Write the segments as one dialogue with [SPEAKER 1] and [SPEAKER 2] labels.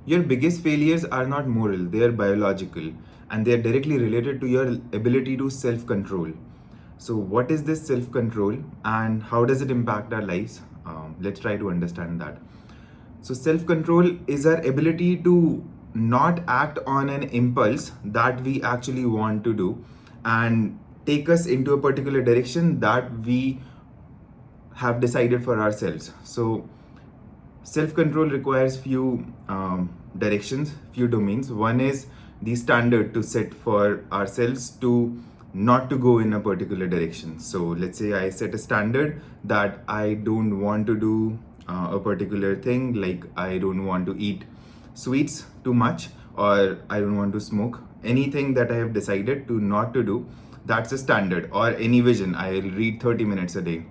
[SPEAKER 1] Your biggest failures are not moral, they are biological, and they are directly related to your ability to self control. So, what is this self control and how does it impact our lives? Let's try to understand that. So, self control is our ability to not act on an impulse that we actually want to do and take us into a particular direction that we have decided for ourselves. So, self control requires few directions, few domains. One is the standard to set for ourselves to not to go in a particular direction. So let's say I set a standard that I don't want to do a particular thing, like I don't want to eat sweets too much, or I don't want to smoke. Anything that I have decided to not to do, that's a standard. Or any vision, I'll read 30 minutes a day,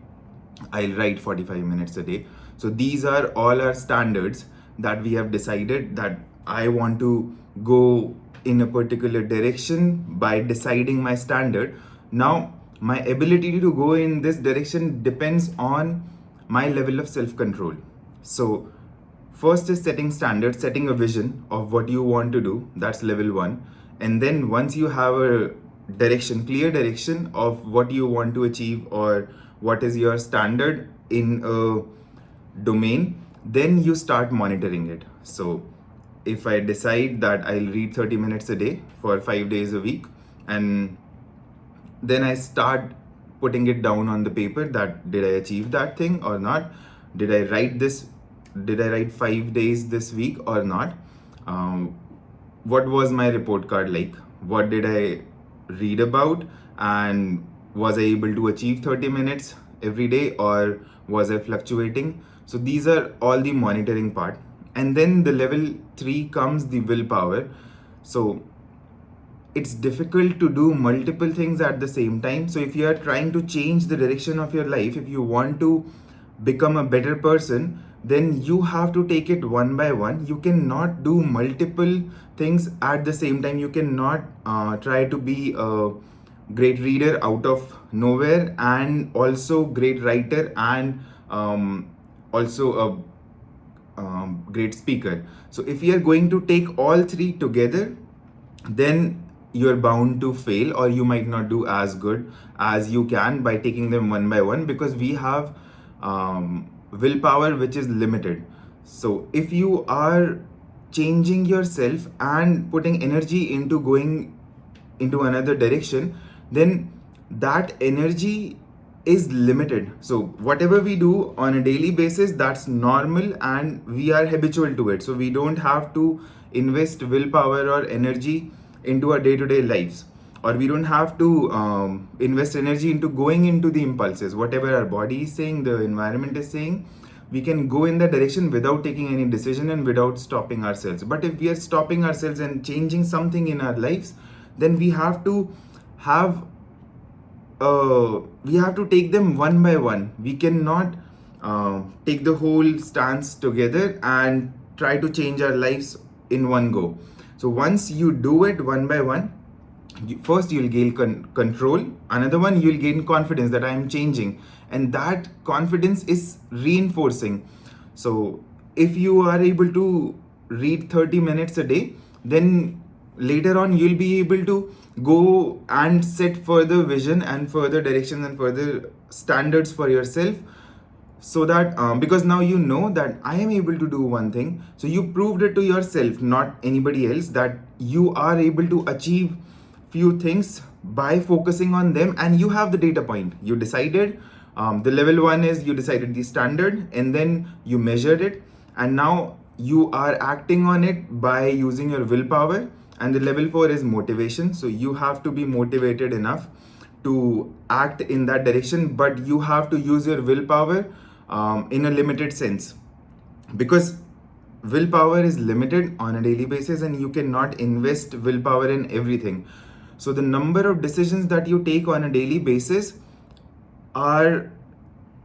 [SPEAKER 1] I'll write 45 minutes a day. So these are all our standards that we have decided that I want to go in a particular direction by deciding my standard. Now, my ability to go in this direction depends on my level of self control. So, first is setting standards, setting a vision of what you want to do. That's level one. And then once you have a direction, clear direction of what you want to achieve or what is your standard in a domain, then you start monitoring it. So if I decide that I'll read 30 minutes a day for 5 days a week, and then I start putting it down on the paper that did I achieve that thing or not? Did I write this? Did I write 5 days this week or not? What was my report card like? What did I read about? And was I able to achieve 30 minutes every day or was I fluctuating? So these are all the monitoring part. And then the level 3 comes the willpower. So it's difficult to do multiple things at the same time. So if you are trying to change the direction of your life, if you want to become a better person, then you have to take it one by one. You cannot do multiple things at the same time. You cannot try to be a great reader out of nowhere and also great writer and also a great speaker. So if you are going to take all three together, then you're bound to fail, or you might not do as good as you can by taking them one by one, because we have willpower which is limited. So if you are changing yourself and putting energy into going into another direction, then that energy is limited. So whatever we do on a daily basis, that's normal and we are habitual to it. So we don't have to invest willpower or energy into our day-to-day lives, or we don't have to invest energy into going into the impulses. Whatever our body is saying, the environment is saying, we can go in that direction without taking any decision and without stopping ourselves. But if we are stopping ourselves and changing something in our lives, then we have to have we have to take them one by one. We cannot take the whole stance together and try to change our lives in one go. So once you do it one by one, first you'll gain control, another one you'll gain confidence that I am changing, and that confidence is reinforcing. So if you are able to read 30 minutes a day, then later on you'll be able to go and set further vision and further directions and further standards for yourself, so that because now you know that I am able to do one thing. So you proved it to yourself, not anybody else, that you are able to achieve few things by focusing on them, and you have the data point. You decided the level 1 is you decided the standard and then you measured it, and now you are acting on it by using your willpower. And the level 4 is motivation. So you have to be motivated enough to act in that direction, but you have to use your willpower in a limited sense, because willpower is limited on a daily basis and you cannot invest willpower in everything. So the number of decisions that you take on a daily basis are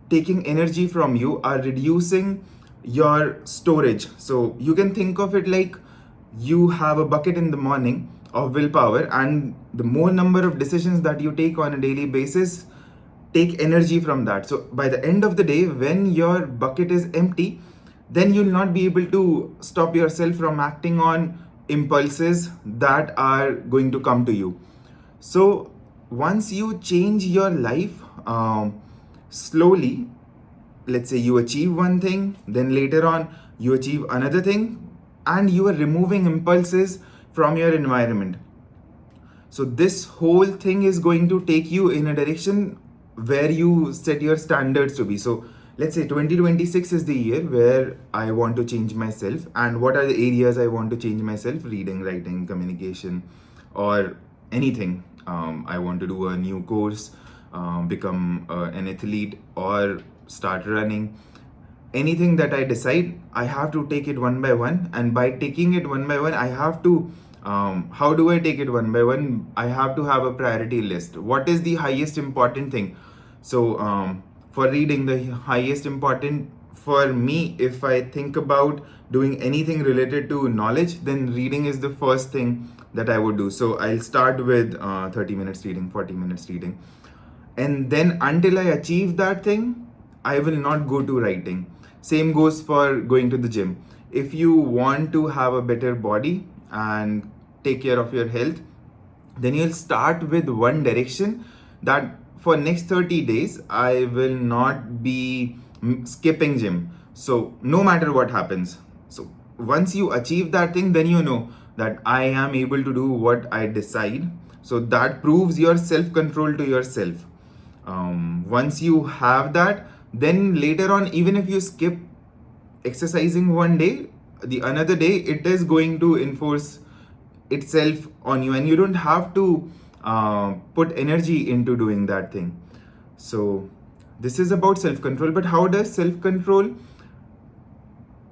[SPEAKER 1] taking energy from you, are reducing your storage. So you can think of it like you have a bucket in the morning of willpower, and the more number of decisions that you take on a daily basis take energy from that. So by the end of the day, when your bucket is empty, then you'll not be able to stop yourself from acting on impulses that are going to come to you. So once you change your life, slowly, let's say you achieve one thing, then later on you achieve another thing, and you are removing impulses from your environment. So this whole thing is going to take you in a direction where you set your standards to be. So let's say 2026 is the year where I want to change myself. And what are the areas I want to change myself? Reading, writing, communication, or anything. I want to do a new course, become an athlete, or start running. Anything that I decide, I have to take it one by one. And by taking it one by one, I have to, how do I take it one by one? I have to have a priority list. What is the highest important thing? So, for reading, the highest important for me, if I think about doing anything related to knowledge, then reading is the first thing that I would do. So, I'll start with 30 minutes reading, 40 minutes reading. And then until I achieve that thing, I will not go to writing. Same goes for going to the gym. If you want to have a better body and take care of your health, then you'll start with one direction, that for next 30 days I will not be skipping gym. So no matter what happens. So once you achieve that thing, then you know that I am able to do what I decide. So that proves your self control to yourself. Once you have that, then later on, even if you skip exercising one day, the another day it is going to enforce itself on you, and you don't have to put energy into doing that thing. So this is about self-control. But how does self-control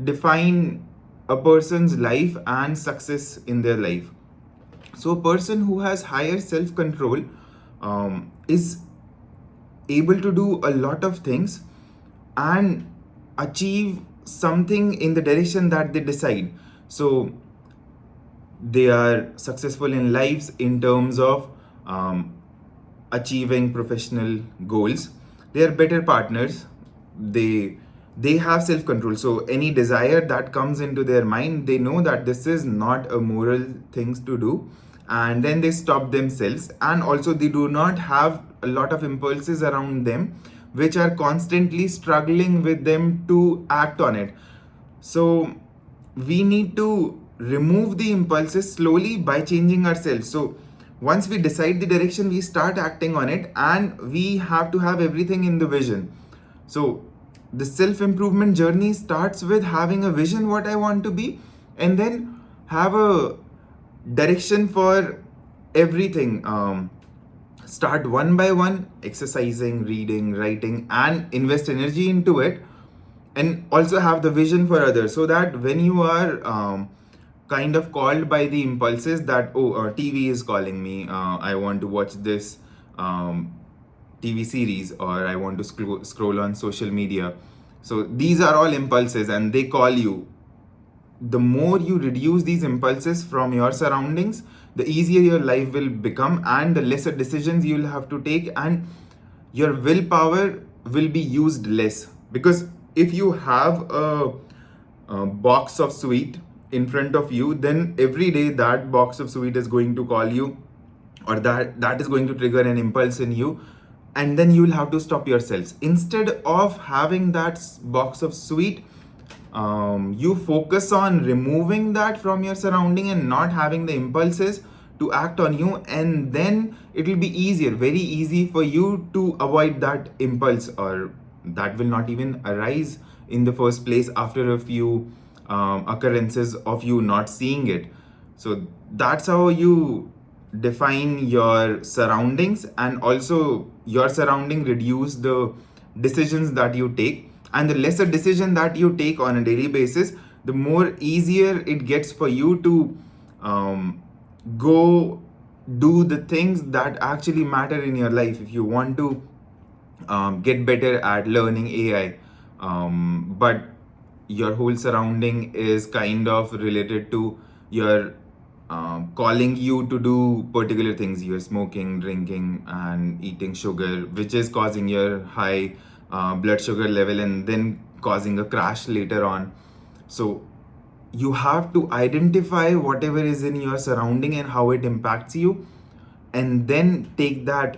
[SPEAKER 1] define a person's life and success in their life? So a person who has higher self-control is able to do a lot of things and achieve something in the direction that they decide. So they are successful in lives in terms of achieving professional goals. They are better partners. They have self control. So any desire that comes into their mind, they know that this is not a moral thing to do, and then they stop themselves. And also they do not have a lot of impulses around them which are constantly struggling with them to act on it. So we need to remove the impulses slowly by changing ourselves. So once we decide the direction, we start acting on it, and we have to have everything in the vision. So the self improvement journey starts with having a vision what I want to be, and then have a direction for everything. Start one by one, exercising, reading, writing, and invest energy into it. And also have the vision for others, so that when you are kind of called by the impulses that, oh, TV is calling me, I want to watch this TV series, or I want to scroll on social media. So these are all impulses and they call you. The more you reduce these impulses from your surroundings, the easier your life will become, and the lesser decisions you'll have to take, and your willpower will be used less. Because if you have a box of sweet in front of you, then every day that box of sweet is going to call you, or that is going to trigger an impulse in you, and then you will have to stop yourselves. Instead of having that box of sweet, you focus on removing that from your surrounding and not having the impulses to act on you, and then it will be easier, very easy for you to avoid that impulse, or that will not even arise in the first place after a few occurrences of you not seeing it. So that's how you define your surroundings, and also your surrounding reduce the decisions that you take. And the lesser decision that you take on a daily basis, the more easier it gets for you to go do the things that actually matter in your life. If you want to get better at learning AI, but your whole surrounding is kind of related to your calling you to do particular things, you're smoking, drinking, and eating sugar, which is causing your high blood sugar level, and then causing a crash later on. So you have to identify whatever is in your surrounding and how it impacts you, and then take that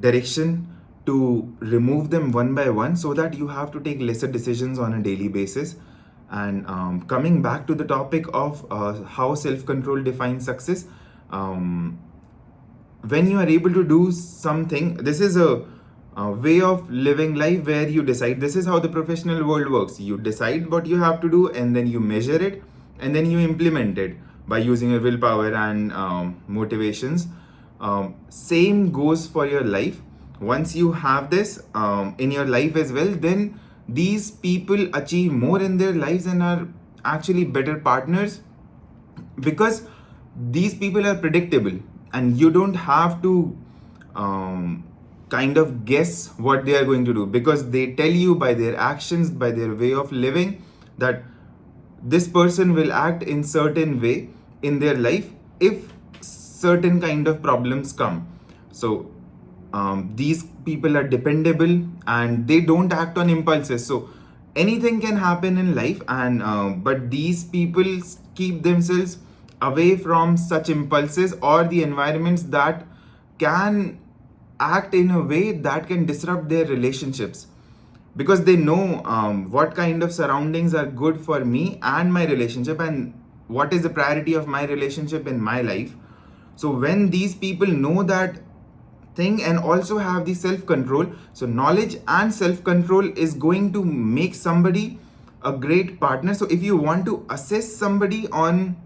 [SPEAKER 1] direction to remove them one by one, so that you have to take lesser decisions on a daily basis. And coming back to the topic of how self-control defines success, um, when you are able to do something, this is a way of living life where you decide. This is how the professional world works. You decide what you have to do, and then you measure it, and then you implement it by using your willpower and motivations. Same goes for your life. Once you have this in your life as well, then these people achieve more in their lives and are actually better partners, because these people are predictable, and you don't have to kind of guess what they are going to do, because they tell you by their actions, by their way of living, that this person will act in certain way in their life if certain kind of problems come. So these people are dependable, and they don't act on impulses. So anything can happen in life, and but these people keep themselves away from such impulses or the environments that can act in a way that can disrupt their relationships, because they know what kind of surroundings are good for me and my relationship, and what is the priority of my relationship in my life. So when these people know that thing and also have the self control, so knowledge and self control is going to make somebody a great partner. So if you want to assess somebody on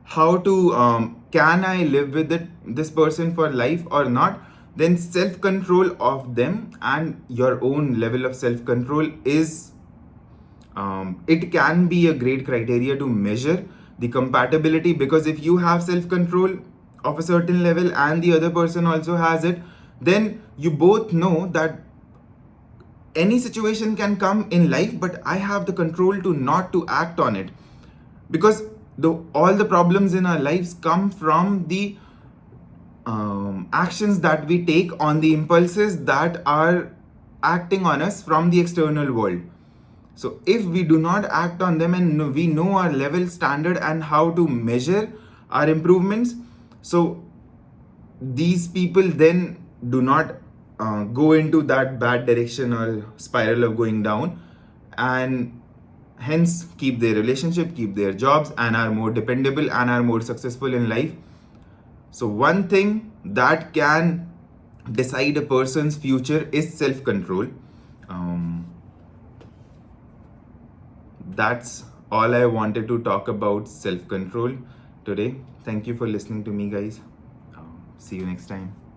[SPEAKER 1] how to can I live with this person for life or not, then self control of them and your own level of self control is it can be a great criteria to measure the compatibility. Because if you have self control of a certain level and the other person also has it, then you both know that any situation can come in life, but I have the control to not to act on it, because all the problems in our lives come from the actions that we take on the impulses that are acting on us from the external world. So if we do not act on them, and we know our level standard and how to measure our improvements, so these people then do not go into that bad direction or spiral of going down, and hence keep their relationship, keep their jobs, and are more dependable and are more successful in life. So one thing that can decide a person's future is self-control. That's all I wanted to talk about self-control today. Thank you for listening to me, guys. See you next time.